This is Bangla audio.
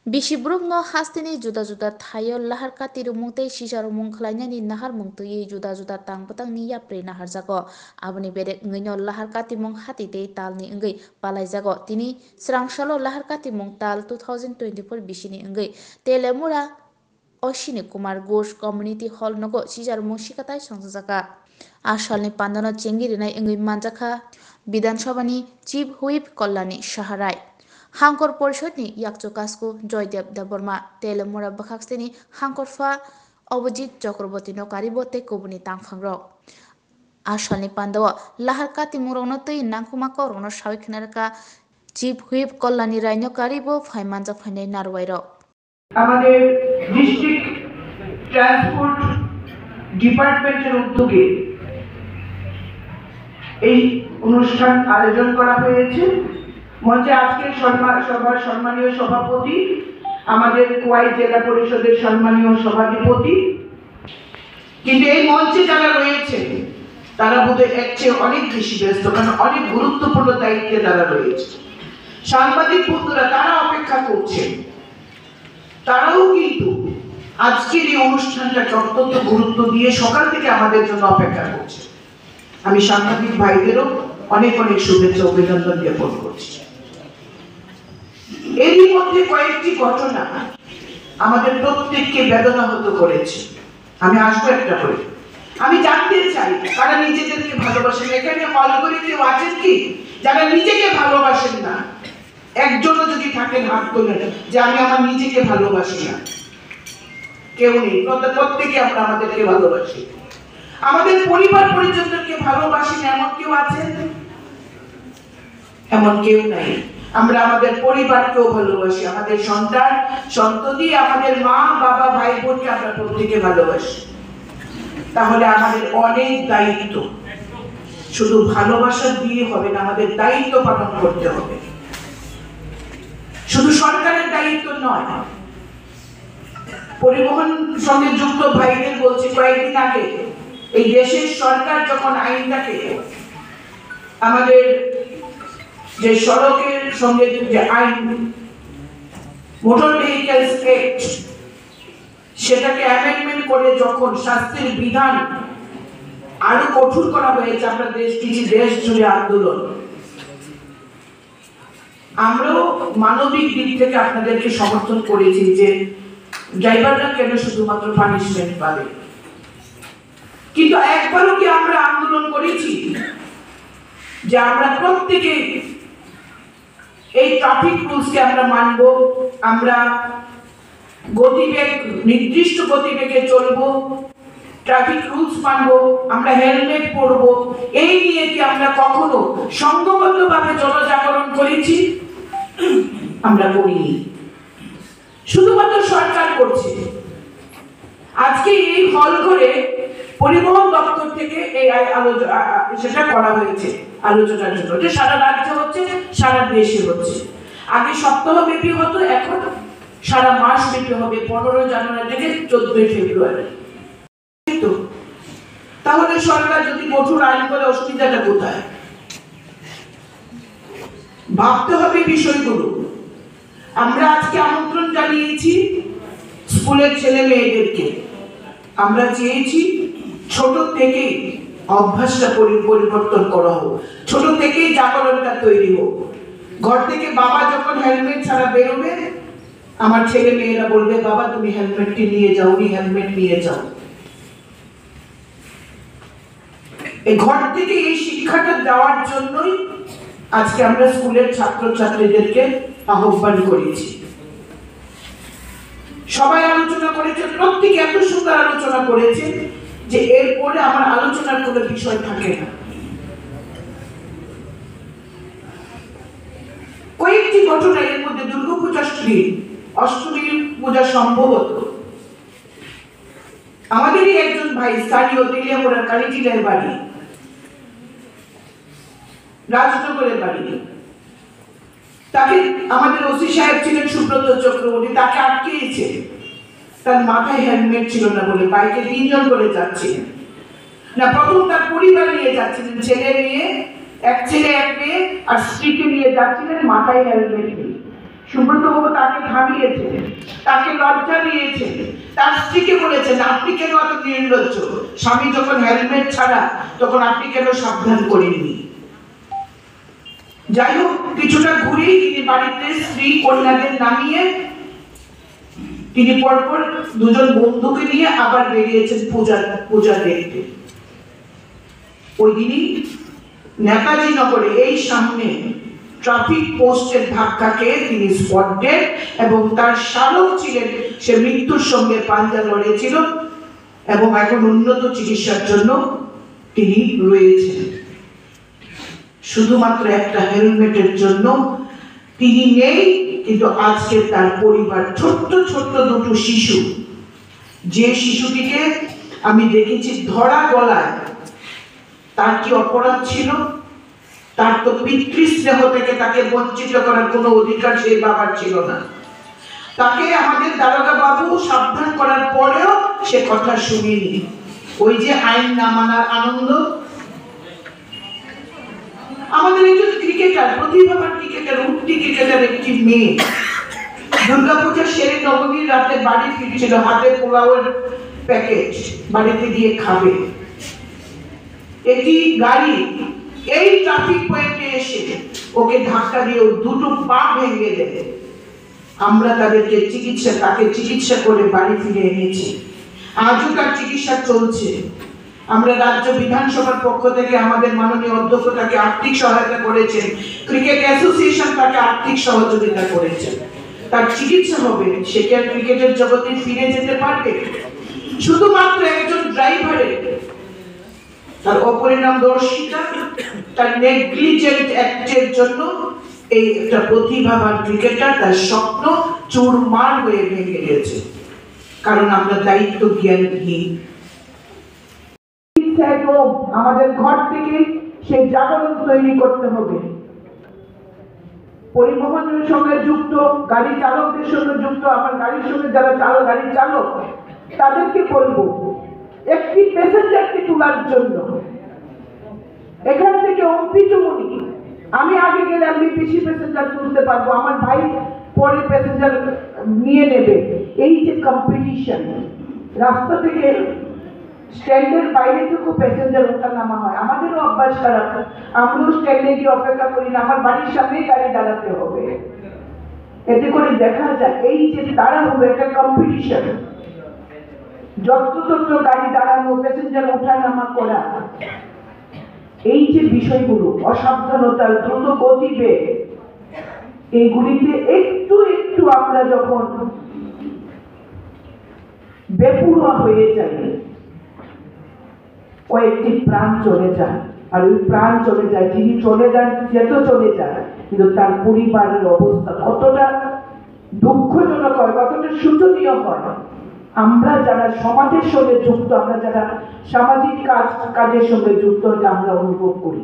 Bisibruk no hastini juda juda thayo lahar kati rumung tei sisar rumung khlaina ni nahar mung tui juda juda tang patang ni yapre nahar jago aboni bedek ngino lahar kati mung hati tei tal ni ngai palai jago tini srangsalo lahar kati mung tal 2024 bisini ngai telemura Oshini Kumar Ghosh Community Hall nogo sijar mung sikatai songjaka asalni pandano chengi rinai ngai manjaka Bidansabha ni Chief Whip Kalyani Saharai Hankor Porishadni Yakcho Kasku Joydev Deborma Telemura Bakhaksini Hankorfa Obojit Chakraborty no karibo tei kubuni tangphangrok asalni pandawo lahar kati murokno tei nangkukma korokno sawi khnarka Chief Whip Kalyani Rai no karibo phaimanjak phainai narwairok আমাদের ডিস্ট্রিক্ট ট্রান্সপোর্ট ডিপার্টমেন্টের উদ্যোগে এই অনুষ্ঠান আয়োজন করা হয়েছে। মঞ্চে আজকে সভার সম্মানীয় সভাপতি, আমাদের কোয়াই জেলা পরিষদের সম্মানীয় সভাধিপতি, কিন্তু এই মঞ্চে যারা রয়েছে তারা বোধহয় এর চেয়ে অনেক বেশি ব্যস্ত, কারণ অনেক গুরুত্বপূর্ণ দায়িত্বে তারা রয়েছে। সাংবাদিক বন্ধুরা তারা অপেক্ষা করছেন, তারাও কিন্তু আজকের এই অনুষ্ঠানটাকে অত্যন্ত গুরুত্ব দিয়ে সকাল থেকে আমাদের জন্য অপেক্ষা করছে। আমি সাংবাদিক ভাইদেরও অনেক অনেক শুভেচ্ছা অভিনন্দন জ্ঞাপন করছি। এরই মধ্যে কয়েকটি ঘটনা আমাদের প্রত্যেককে বেদনাহত করেছে। আমি আসবো একটা করে। আমি জানতে চাই কারা নিজেদেরকে ভালোবাসেন। এখানে হল করে কেউ আছেন কি যারা নিজেকে ভালোবাসেন না? একজনও যদি থাকেন হাত তোলেন যে আমি আমার নিজেকে ভালোবাসি না। কেউ নেই। প্রত্যেকে আমরা আমাদেরকে ভালোবাসি। আমাদের পরিবার পরিজনদেরকে ভালোবাসি না এমন কেউ আছেন? এমন কেউ নাই। আমরা আমাদের পরিবারকেও ভালোবাসি, আমাদের সন্তান সন্ততি, আমাদের মা বাবা ভাই বোনকে আমরা প্রত্যেকে ভালোবাসি। তাহলে আমাদের অনেক দায়িত্ব, শুধু ভালোবাসা দিয়ে হবে না, আমাদের দায়িত্ব পালন করতে হবে। শুধু সরকারের দায়িত্ব নয়। পরিবহন সঙ্গে যুক্ত ভাইদের বলছি, কয়েকদিন আগে এই দেশের সরকার যখন আইনটাকে, আমাদের যে সড়কের সঙ্গে যে আইন মোটর ভেহিকলস অ্যাক্ট, সেটাকে অ্যামেন্ডমেন্ট করে যখন শাস্তির বিধান আরো কঠোর করা হয়েছে, আমরা কিছু দেশ জুড়ে আন্দোলন, আমরাও মানবিক দিক থেকে আপনাদেরকে সমর্থন করেছি যে ড্রাইভাররা কেন শুধুমাত্র পানিশমেন্ট পাবে। কিন্তু একবারও কি আমরা আন্দোলন করেছি যে আমরা প্রত্যেকে এই ট্রাফিক রুলসকে আমরা মানব, আমরা গতিবেগ নির্দিষ্ট গতিবেগে চলবো, ট্রাফিক রুলস মানব, আমরা হেলমেট পরবো, এই নিয়ে কি আমরা কখনো সংঘবদ্ধভাবে জনজাগরণ করেছি? আমরা করিনি। শুধুমাত্র সরকার করছে। আজকে এই হল করে পরিবহন দপ্তর থেকে এই সেটা করা হয়েছে আলোচনার জন্য। এটা সারা রাজ্যে হচ্ছে, সারা দেশে হচ্ছে। আগে সপ্তাহব্যাপী হতো, এখন সারা মাস ব্যাপী হবে, 15 জানুয়ারি থেকে 14 ফেব্রুয়ারি। তাহলে সরকার যদি কঠোর আইন করে অসুবিধাটা কোথায়? ভাবতে হবে বিষয়গুলো। আমরা আজকে আমন্ত্রণ জানিয়েছি স্কুলের ছেলে মেয়েদেরকে। আমরা চেয়েছি ছোট থেকেই অভ্যাসটা পরিবর্তন করা হোক, ছোট থেকেই জাগরণটা তৈরি হোক। ঘর থেকে বাবা যখন হেলমেট ছাড়া বেরোবে, আমার ছেলে মেয়েরা বলবে বাবা তুমি হেলমেটটি নিয়ে যাও, উনি হেলমেট নিয়ে যাও। এই ঘর থেকে এই শিক্ষাটা দেওয়ার জন্যই আজকে আমরা স্কুলের ছাত্রছাত্রীদেরকে আহ্বান করেছি। সবাই আলোচনা করেছে, প্রত্যেকে এত সুন্দর আলোচনা করেছে যে এরপরে আমার আলোচনার কোনো বিষয় থাকে না। কয়েকটি ঘটনা এর মধ্যে দুর্গাপূজা অষ্টমী পূজা সম্ভবত আমাদেরই একজন ভাই স্থানীয় তেলিয়ামোড়ার কালীটিলার বাড়ি, রাজনগরের বাড়ি, তাকে আমাদের ওসি সাহেব ছিলেন সুব্রত চক্রবর্তী, তাকে আটকেছে। তার মাথায় হেলমেট ছিল না বলে বাইকে 3 জন করে যাচ্ছিলেন না। প্রথম তার পরিবার নিয়ে যাচ্ছিলেন, ছেলে মেয়ে, এক ছেলে এক মেয়ে আর স্ত্রীকে নিয়ে যাচ্ছিলেন মাথায় হেলমেট নেই। সুব্রত বাবু তাকে থামিয়েছিলেন, তাকে লজ্জা দিয়েছেন, তার স্ত্রীকে বলেছেন আপনি কেন এত নির্লজ্জ, স্বামী যখন হেলমেট ছাড়া তখন আপনি কেন সাবধান করেননি। যাই হোক, কিছুটা ঘুরেই তিনি বাড়িতে স্ত্রী কন্যাদের নামিয়ে তিনি পরপর দুজন বন্ধুকে নিয়ে আবার বেরিয়েছেন পূজা দেখতে। ওই দিনই নেতাজি নগরে এই সামনে ট্রাফিক পোস্টের ধাক্কা খেয়ে তিনি স্পট ডেড এবং তার শালক ছিলেন, সে মৃত্যুর সঙ্গে পাঞ্জা লড়েছিল এবং এখন উন্নত চিকিৎসার জন্য তিনি রয়েছেন। শুধুমাত্র একটা হেলমেটের জন্য তিনি নেই, কিন্তু আজকে তার পরিবার, ছোট্ট ছোট্ট দুটো শিশু, যে শিশুটিকে আমি দেখেছি ধরা গলায়, তার কি অপরাধ ছিল? তার তো পিতৃস্নেহ থেকে তাকে বঞ্চিত করার কোনো অধিকার সেই বাবার ছিল না। তাকে আমাদের দারোগা বাবু সাবধান করার পরেও সে কথা শুনেনি। ওই যে আইন না মানার আনন্দ। আমাদের একজন ক্রিকেটার, প্রতিভাবান ক্রিকেটার, উঠতি ক্রিকেটার একটি মেয়ে দুর্গাপূজা সেরে নবমীর রাতে বাড়ি ফিরছিল, হাতে পোলাওয়ের প্যাকেট বাড়িতে গিয়ে খাবে। একটি গাড়ি এই ট্রাফিক পয়েন্টে এসে ওকে ধাক্কা দিয়ে দুটো পা ভেঙে দেয়। আমরা তাকে চিকিৎসা করে বাড়ি ফিরে এনেছি। আজও তার চিকিৎসা চলছে। আমরা রাজ্য বিধানসভার পক্ষ থেকে আমাদের মাননীয় অধ্যক্ষ তাকে আর্থিক সহায়তা করেছেন, ক্রিকেট অ্যাসোসিয়েশন তাকে আর্থিক সহযোগিতা করেছে। তার চিকিৎসা হবে, সে কি আর ক্রিকেটের জগতে ফিরে যেতে পারবে? শুধুমাত্র একজন ড্রাইভারের তার অপরিণামদর্শিতা, তার নেগলিজেন্ট অ্যাক্টের জন্য এই একটা প্রতিভাবান ক্রিকেটার, তার স্বপ্ন চুরমার হয়ে ভেঙে গেছে, কারণ আমরা দায়িত্ব জ্ঞানহীন। আমাদের ঘর থেকে সেই জাগরণ তৈরি করতে হবে। পরিবহনের সঙ্গে যুক্ত, গাড়ি চালকদের সঙ্গে যুক্ত, আমার গাড়ির সঙ্গে যারা গাড়ি চালক, তাদেরকে বলবো একটি প্যাসেঞ্জারকে তোলার জন্য এখান থেকে অম্পিচুমনি, আমি আগে গেলে আমি বেশি প্যাসেঞ্জার তুলতে পারবো, আমার ভাই পরে প্যাসেঞ্জার নিয়ে নেবে। এই যে কম্পিটিশন, রাস্তা থেকে স্ট্যান্ডের বাইরে থেকে প্যাসেঞ্জার ওঠা নামা হয়, আমাদেরও অভ্যাস খারাপ, আমরাও স্ট্যান্ডে গিয়ে অপেক্ষা করি না, আমার বাড়ির সামনেই গাড়ি দাঁড়াতে হবে। এতে করে দেখা যায় এই যে তাড়াহুড়ো, একটা কম্পিটিশন, যত্র গাড়ি দাঁড়ানো, প্যাসেঞ্জার ওঠা নামা করা, এই যে বিষয়গুলো, অসাবধানতা, দ্রুত গতিবেগ, এইগুলিতে একটু একটু আমরা যখন বেপরোয়া হয়ে যাই, কয়েকটি প্রাণ চলে যায়। আর ওই প্রাণ চলে যায়, যিনি চলে যান সে তো চলে যায়, কিন্তু তার পরিবারের অবস্থা কতটা দুঃখজনক হয়, কতটা শোচনীয় হয়। আমরা যারা সমাজের সঙ্গে যুক্ত, আমরা যারা সামাজিক কাজের সঙ্গে যুক্ত, আমরা অনুভব করি।